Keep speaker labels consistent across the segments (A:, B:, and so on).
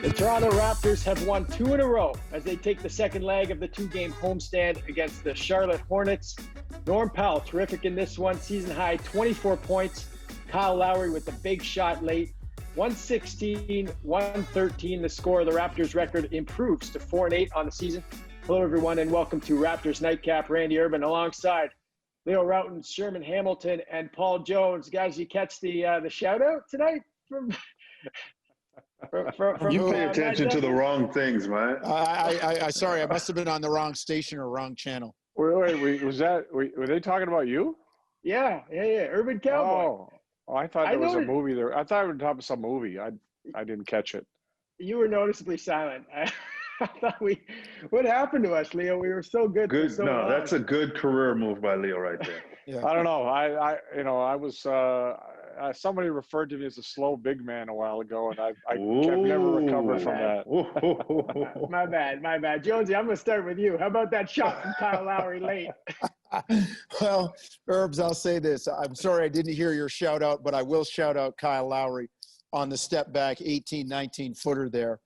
A: The Toronto Raptors have won 2 in a row as they take the second leg of the 2-game homestand against the Charlotte Hornets. Norm Powell, terrific in this one, season high 24 points. Kyle Lowry with the big shot late. 116-113 the score. The Raptors record improves to 4-8 on the season. Hello everyone and welcome to Raptors Nightcap. Randy Urban alongside Leo Rautins, Sherman Hamilton, and Paul Jones. Guys, you catch the shout out tonight from
B: you pay attention to the wrong things, man.
C: Sorry, I must have been on the wrong station or wrong channel.
B: Wait, were they talking about you?
A: Yeah, Urban Cowboy.
B: Oh, I thought there was a movie there. I thought we were talking about some movie. I didn't catch it.
A: You were noticeably silent. I thought what happened to us, Leo? We were so good.
B: Good.
A: So
B: no,
A: long.
B: That's a good career move by Leo right there.
C: Yeah.
B: I don't know. I was somebody referred to me as a slow big man a while ago, and I've never recovered from that.
A: My bad. Jonesy, I'm going to start with you. How about that shot from Kyle Lowry late?
C: Well, Herbs, I'll say this. I'm sorry I didn't hear your shout out, but I will shout out Kyle Lowry on the step back 18, 19 footer there.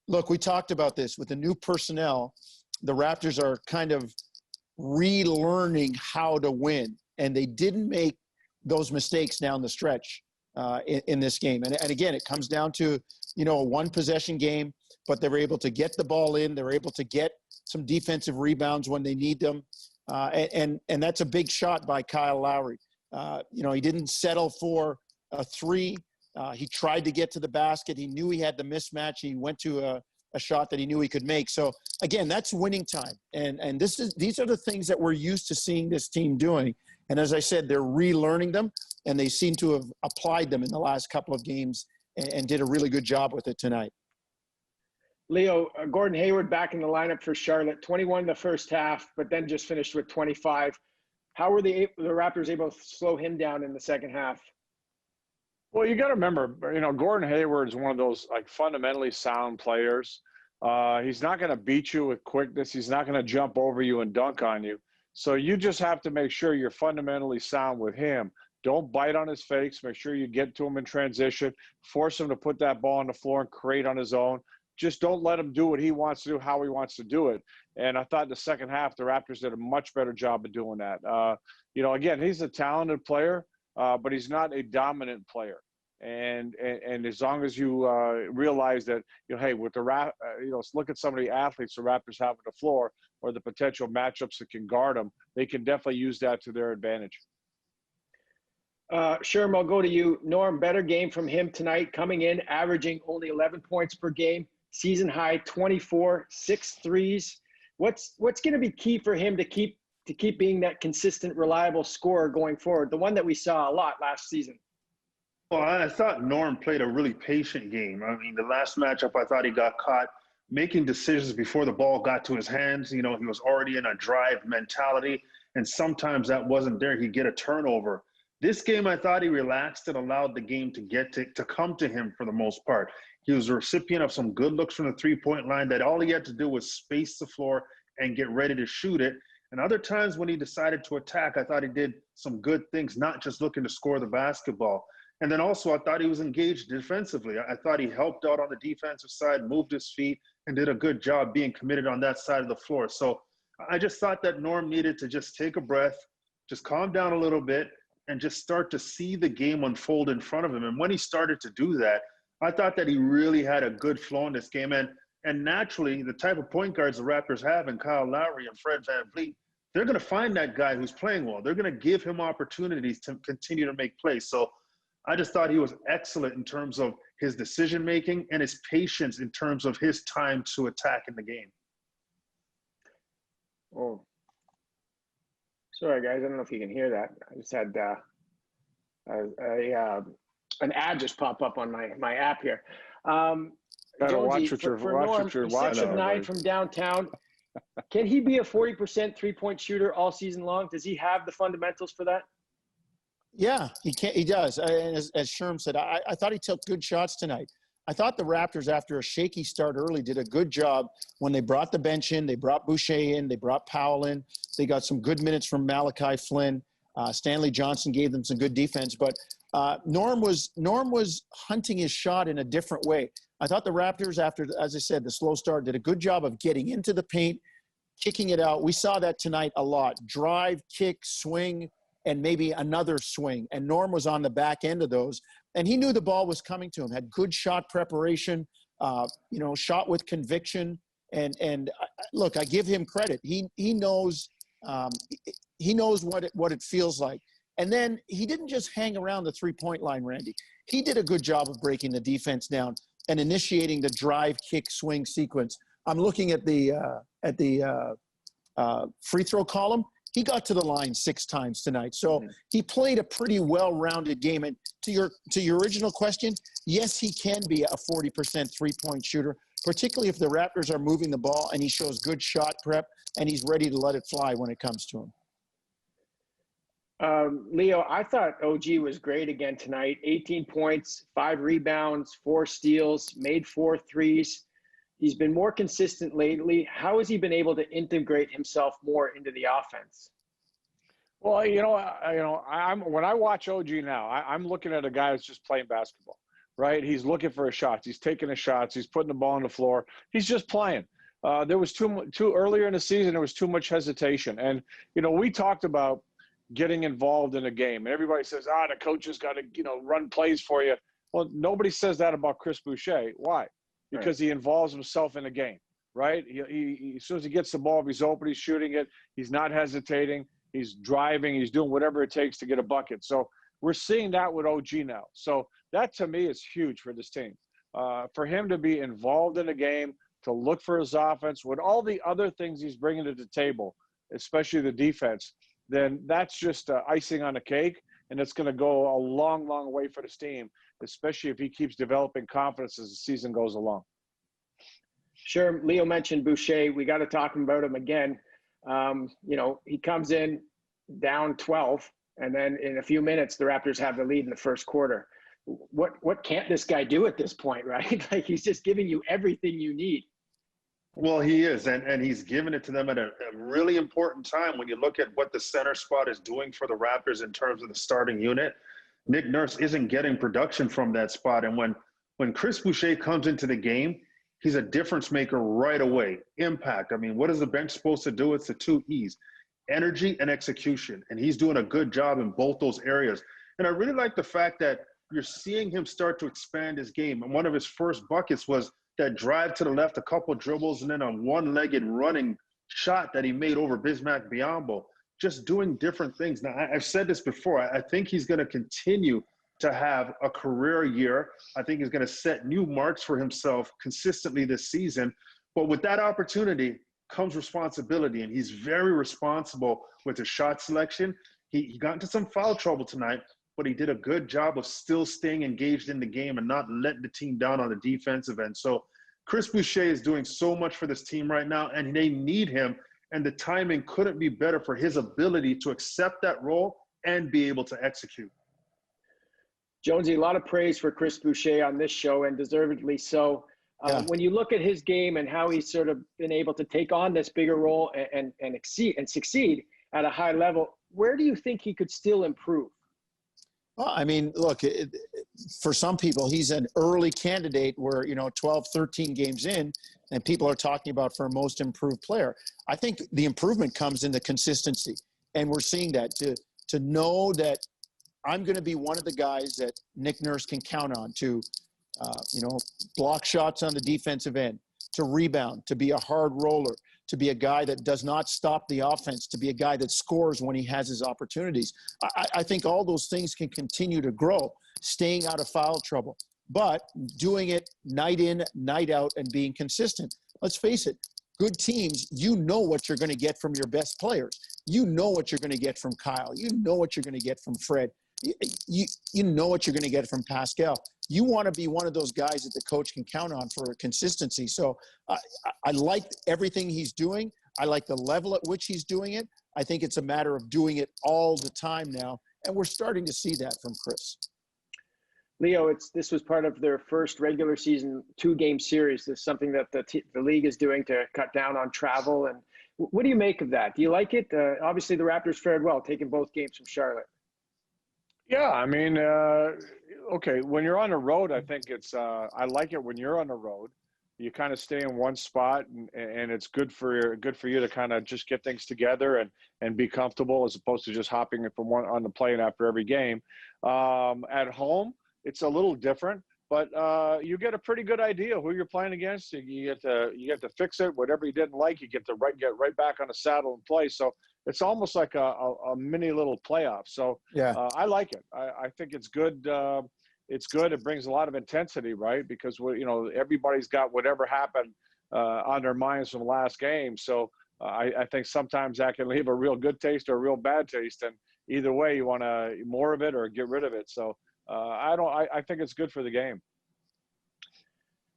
C: Look, we talked about this with the new personnel. The Raptors are kind of relearning how to win, and they didn't make those mistakes down the stretch in this game. And again, it comes down to, a one possession game, but they were able to get the ball in. They were able to get some defensive rebounds when they need them. And that's a big shot by Kyle Lowry. He didn't settle for a three. He tried to get to the basket. He knew he had the mismatch. He went to a shot that he knew he could make. So again, that's winning time. And these are the things that we're used to seeing this team doing. And as I said, they're relearning them, and they seem to have applied them in the last couple of games and did a really good job with it tonight.
A: Leo, Gordon Hayward back in the lineup for Charlotte, 21 the first half, but then just finished with 25. How were the Raptors able to slow him down in the second half?
B: Well, you got to remember, Gordon Hayward is one of those fundamentally sound players. He's not going to beat you with quickness. He's not going to jump over you and dunk on you. So you just have to make sure you're fundamentally sound with him. Don't bite on his fakes. Make sure you get to him in transition. Force him to put that ball on the floor and create on his own. Just don't let him do what he wants to do, how he wants to do it. And I thought in the second half, the Raptors did a much better job of doing that. Again, he's a talented player, but he's not a dominant player. And as long as you realize that, hey, with the look at some of the athletes the Raptors have on the floor or the potential matchups that can guard them, they can definitely use that to their advantage.
A: Sherm, I'll go to you. Norm, better game from him tonight, coming in, averaging only 11 points per game, season high 24, 6 threes. What's going to be key for him to keep being that consistent, reliable scorer going forward, the one that we saw a lot last season?
D: Well, I thought Norm played a really patient game. I mean, the last matchup, I thought he got caught making decisions before the ball got to his hands. He was already in a drive mentality, and sometimes that wasn't there. He'd get a turnover. This game, I thought he relaxed and allowed the game to come to him for the most part. He was a recipient of some good looks from the three-point line that all he had to do was space the floor and get ready to shoot it. And other times when he decided to attack, I thought he did some good things, not just looking to score the basketball. And then also, I thought he was engaged defensively. I thought he helped out on the defensive side, moved his feet, and did a good job being committed on that side of the floor. So I just thought that Norm needed to just take a breath, just calm down a little bit, and just start to see the game unfold in front of him. And when he started to do that, I thought that he really had a good flow in this game. And naturally, the type of point guards the Raptors have in Kyle Lowry and Fred VanVleet, they're going to find that guy who's playing well. They're going to give him opportunities to continue to make plays. So I just thought he was excellent in terms of his decision-making and his patience in terms of his time to attack in the game.
A: Oh, sorry, guys. I don't know if you can hear that. I just had an ad just pop up on my app here.
B: Gotta watch what you're watching.
A: 6 of 9 from downtown. Can he be a 40% three-point shooter all season long? Does he have the fundamentals for that?
C: Yeah, he does. And as Sherm said, I thought he took good shots tonight. I thought the Raptors, after a shaky start early, did a good job when they brought the bench in. They brought Boucher in. They brought Powell in. They got some good minutes from Malachi Flynn. Stanley Johnson gave them some good defense. But Norm was hunting his shot in a different way. I thought the Raptors, after, as I said, the slow start, did a good job of getting into the paint, kicking it out. We saw that tonight a lot. Drive, kick, swing, and maybe another swing. And Norm was on the back end of those. And he knew the ball was coming to him, had good shot preparation, shot with conviction. And look, I give him credit. He knows what it feels like. And then he didn't just hang around the three-point line, Randy. He did a good job of breaking the defense down and initiating the drive, kick, swing sequence. I'm looking at the free throw column. He got to the line 6 times tonight. So he played a pretty well-rounded game. And to your original question, yes, he can be a 40% three-point shooter, particularly if the Raptors are moving the ball and he shows good shot prep and he's ready to let it fly when it comes to him.
A: Leo, I thought OG was great again tonight. 18 points, 5 rebounds, 4 steals, made 4 threes. He's been more consistent lately. How has he been able to integrate himself more into the offense?
B: Well, when I watch OG now, I'm looking at a guy who's just playing basketball, right? He's looking for his shots. He's taking his shots. He's putting the ball on the floor. He's just playing. There was too earlier in the season. There was too much hesitation, and we talked about getting involved in a game, and everybody says, the coach has got to run plays for you. Well, nobody says that about Chris Boucher. Why? Because he involves himself in a game, right? He as soon as he gets the ball, if he's open, he's shooting it. He's not hesitating. He's driving. He's doing whatever it takes to get a bucket. So we're seeing that with OG now. So that, to me, is huge for this team. For him to be involved in a game, to look for his offense, with all the other things he's bringing to the table, especially the defense, then that's just icing on the cake, and it's going to go a long, long way for this team, especially if he keeps developing confidence as the season goes along.
A: Sure. Leo mentioned Boucher. We got to talk about him again. He comes in down 12, and then in a few minutes, the Raptors have the lead in the first quarter. What can't this guy do at this point, right? Like, he's just giving you everything you need.
D: Well, he is, and he's giving it to them at a really important time when you look at what the center spot is doing for the Raptors in terms of the starting unit. Nick Nurse isn't getting production from that spot, and when Chris Boucher comes into the game, he's a difference maker right away. Impact. I mean, what is the bench supposed to do? It's the 2 E's: energy and execution, and he's doing a good job in both those areas. And I really like the fact that you're seeing him start to expand his game, and one of his first buckets was that drive to the left, a couple dribbles, and then a one-legged running shot that he made over Bismack Biyombo. Just doing different things. Now, I've said this before. I think he's going to continue to have a career year. I think he's going to set new marks for himself consistently this season. But with that opportunity comes responsibility, and he's very responsible with his shot selection. He got into some foul trouble tonight, but he did a good job of still staying engaged in the game and not letting the team down on the defensive end. So Chris Boucher is doing so much for this team right now, and they need him, and the timing couldn't be better for his ability to accept that role and be able to execute.
A: Jonesy, a lot of praise for Chris Boucher on this show, and deservedly so. When you look at his game and how he's sort of been able to take on this bigger role and succeed at a high level, where do you think he could still improve?
C: Well, I mean, look, for some people, he's an early candidate where, 12, 13 games in, and people are talking about for a most improved player. I think the improvement comes in the consistency, and we're seeing that to know that I'm going to be one of the guys that Nick Nurse can count on to, block shots on the defensive end, to rebound, to be a hard roller, to be a guy that does not stop the offense, to be a guy that scores when he has his opportunities. I think all those things can continue to grow, staying out of foul trouble, but doing it night in, night out, and being consistent. Let's face it, good teams, you know what you're going to get from your best players. You know what you're going to get from Kyle. You know what you're going to get from Fred. You know what you're going to get from Pascal. You want to be one of those guys that the coach can count on for consistency. So I like everything he's doing. I like the level at which he's doing it. I think it's a matter of doing it all the time now, and we're starting to see that from Chris.
A: Leo, this was part of their first regular season 2-game series. This is something that the league is doing to cut down on travel. And what do you make of that? Do you like it? Obviously, the Raptors fared well, taking both games from Charlotte.
B: Yeah, I mean, okay, when you're on the road, I think it's I like it when you're on the road. You kind of stay in one spot, and it's good for you to kind of just get things together and be comfortable as opposed to just hopping from one on the plane after every game. At home, it's a little different, but you get a pretty good idea who you're playing against. You get to fix it. Whatever you didn't like, you get right back on the saddle and play. So it's almost like a mini little playoff. So
C: Yeah.
B: I like it. I think it's good. It's good. It brings a lot of intensity, right? Because everybody's got whatever happened on their minds from the last game. So I think sometimes that can leave a real good taste or a real bad taste, and either way, you want more of it or get rid of it. So I think it's good for the game.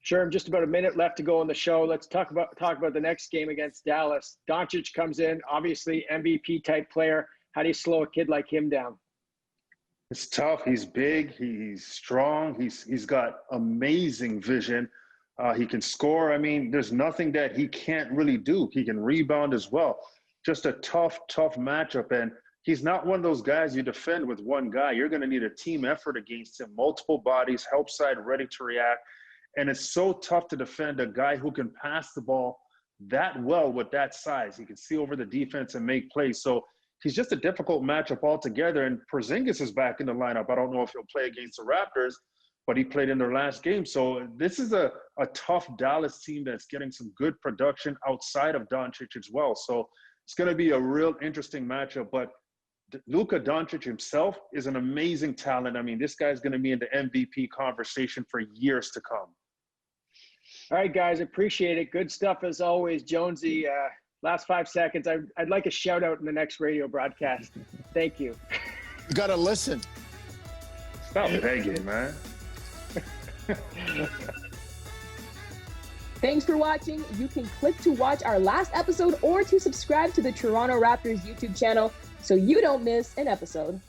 A: Sure, just about a minute left to go on the show. Let's talk about the next game against Dallas. Doncic comes in, obviously MVP type player. How do you slow a kid like him down?
D: It's tough. He's big. He's strong. He's got amazing vision. He can score. I mean, there's nothing that he can't really do. He can rebound as well. Just a tough matchup. And he's not one of those guys you defend with one guy. You're going to need a team effort against him. Multiple bodies, help side ready to react. And it's so tough to defend a guy who can pass the ball that well with that size. He can see over the defense and make plays. So he's just a difficult matchup altogether. And Porzingis is back in the lineup. I don't know if he'll play against the Raptors, but he played in their last game. So this is a tough Dallas team that's getting some good production outside of Doncic as well. So it's going to be a real interesting matchup. But Luka Doncic himself is an amazing talent. I mean, this guy's going to be in the MVP conversation for years to come.
A: All right, guys, appreciate it. Good stuff as always, Jonesy. Last 5 seconds. I'd like a shout out in the next radio broadcast. Thank you.
C: You got to listen.
D: Stop begging, man.
E: Thanks for watching. You can click to watch our last episode or to subscribe to the Toronto Raptors YouTube channel so you don't miss an episode.